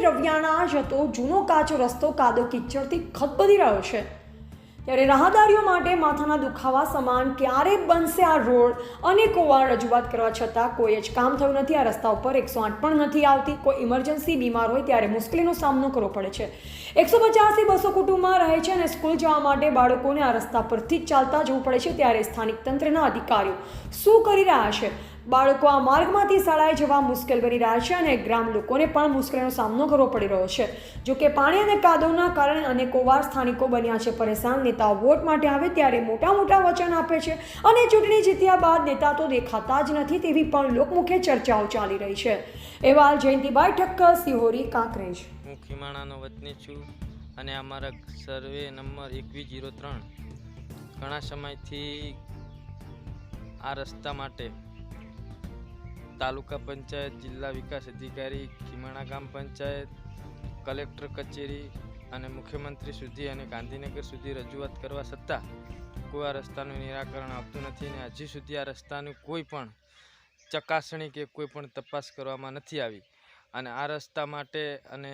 રવિયાણા જતો જૂનો કાચો રસ્તો કાદો કિચડથી ખદબદી રહ્યો છે। ત્યારે રાહદારીઓ માટે માથાના દુખાવા સમાન ક્યારે બનશે આ રોડ? અનેકો વાર રજૂઆત કરવા છતાં કોઈ જ કામ થયું નથી। આ રસ્તા ઉપર 108 પણ નથી આવતી। કોઈ ઇમરજન્સી બીમાર હોય ત્યારે મુશ્કેલીનો સામનો કરવો પડે છે। 150 થી 200 કુટુંબમાં રહે છે અને સ્કૂલ જવા માટે બાળકોને આ રસ્તા પરથી જ ચાલતા જવું પડે છે। ત્યારે સ્થાનિક તંત્રના અધિકારીઓ શું કરી રહ્યા છે? બાળકો આ માર્ગમાંથી શાળાએ જવા મુશ્કેલ બની રહ્યા છે અને ગ્રામ લોકોને પણ મુશ્કેલીનો સામનો કરવો પડી રહ્યો છે। જોકે પાણી અને કાદવના કારણે અનેકો વાર સ્થાનિકો બન્યા છે પરેશાન। નેતાઓ વોટ માટે આવે ત્યારે મોટા મોટા વચન આપે છે અને ચૂંટણી જીત્યા બાદ નેતા તો દેખાતા જ નથી તેવી પણ લોકમુખે ચર્ચાઓ ચાલી રહી છે। અહેવાલ જયંતિભાઈ ઠક્કર, સિહોરી, કાંકરેજ। હું ખીમાણાનો વતની છું અને અમારા સર્વે નંબર 2103 ઘણા સમયથી આ રસ્તા માટે તાલુકા પંચાયત, જિલ્લા વિકાસ અધિકારી, ખીમાણા ગામ પંચાયત, કલેક્ટર કચેરી અને મુખ્યમંત્રી સુધી અને ગાંધીનગર સુધી રજૂઆત કરવા છતાં કોઈ આ રસ્તાનું નિરાકરણ આવતું નથી અને હજી સુધી આ રસ્તાની કોઈ પણ ચકાસણી કે કોઈ પણ તપાસ કરવામાં નથી આવી અને આ રસ્તા માટે અને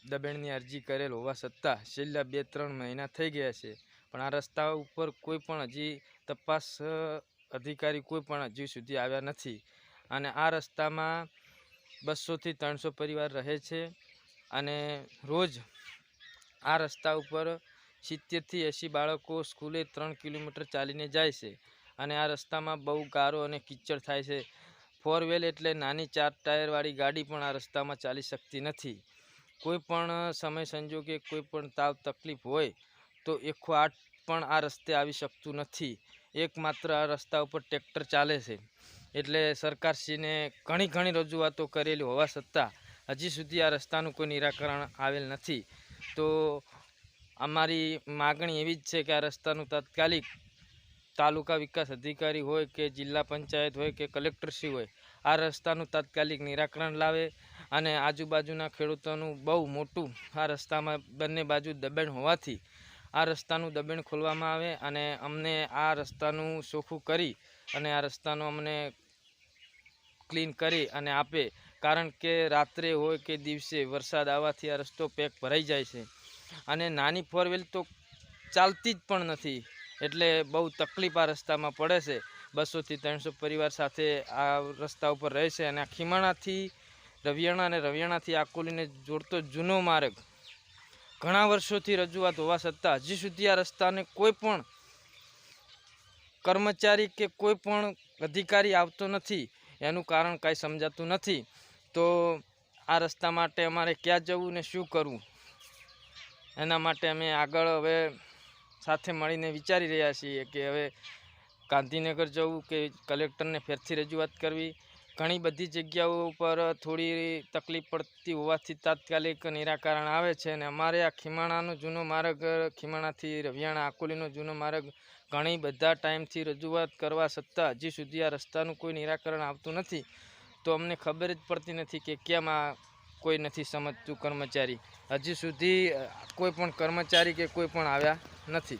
દબેણની અરજી કરેલ હોવા છતાં છેલ્લા 2-3 મહિના થઈ ગયા છે પણ આ રસ્તા ઉપર કોઈ પણ હજી તપાસ અધિકારી કોઈ પણ હજી સુધી આવ્યા નથી અને આ રસ્તામાં 200 થી 300 પરિવાર રહે છે અને રોજ આ રસ્તા ઉપર 70 થી 80 બાળકો સ્કૂલે 3 કિલોમીટર ચાલીને જાય છે અને આ રસ્તામાં બહુ ગારો અને કિચડ થાય છે। 4 વ્હીલ એટલે નાની 4 ટાયરવાળી ગાડી પણ આ રસ્તામાં ચાલી શકતી નથી। કોઈ પણ સમય સંજોગે કોઈ પણ તાવ તકલીફ હોય તો 108 પણ આ રસ્તે આવી શકતું નથી। એકમાત્ર આ રસ્તા ઉપર ટ્રેક્ટર ચાલે છે એટલે સરકારશ્રીને ઘણી રજૂઆતો કરેલી હોવા છતાં હજી સુધી આ રસ્તાનું કોઈ નિરાકરણ આવેલ નથી। તો અમારી માગણી એવી જ છે કે આ રસ્તાનું તાત્કાલિક તાલુકા વિકાસ અધિકારી હોય કે જિલ્લા પંચાયત હોય કે કલેક્ટરશ્રી હોય આ રસ્તાનું તાત્કાલિક નિરાકરણ લાવે અને આજુબાજુના ખેડૂતોનું બહુ મોટું આ રસ્તામાં બંને બાજુ દબાણ હોવાથી આ રસ્તાનું દબાણ ખોલવામાં આવે અને અમને આ રસ્તાનું ચોખ્ખું કરી અને આ રસ્તાનું અમને ક્લીન કરી અને આપે। કારણ કે રાત્રે હોય કે દિવસે વરસાદ આવવાથી આ રસ્તો પેક ભરાઈ જાય છે અને નાની 4 વ્હીલ તો ચાલતી જ પણ નથી એટલે બહુ તકલીફ આ રસ્તામાં પડે છે। 200 થી 300 પરિવાર સાથે આ રસ્તા ઉપર રહે છે અને આ ખીમાણાથી રવિયાણા અને રવિયાણાથી આકોલીને જોડતો જૂનો માર્ગ ઘણા વર્ષોથી રજૂઆત હોવા છતાં હજી સુધી આ રસ્તાને કોઈ પણ કર્મચારી કે કોઈ પણ અધિકારી આવતો નથી। એનું કારણ કાંઈ સમજાતું નથી। તો આ રસ્તા માટે અમારે ક્યાં જવું ને શું કરવું એના માટે અમે આગળ હવે સાથે મળીને વિચારી રહ્યા છીએ કે હવે ગાંધીનગર જવું કે કલેક્ટરને ફેરથી રજૂઆત કરવી। ઘણી બધી જગ્યાઓ ઉપર થોડી તકલીફ પડતી હોવાથી તાત્કાલિક નિરાકરણ આવે છે અને અમારે આ ખીમાણાનો જૂનો માર્ગ, ખીમાણાથી રવિયાણા આકોલીનો જૂનો માર્ગ ઘણી બધા ટાઈમથી રજૂઆત કરવા છતાં હજી સુધી આ રસ્તાનું કોઈ નિરાકરણ આવતું નથી। તો અમને ખબર જ પડતી નથી કે કેમ આ કોઈ નથી સમજતું કર્મચારી। હજી સુધી કોઈ પણ કર્મચારી કે કોઈ પણ આવ્યા નથી।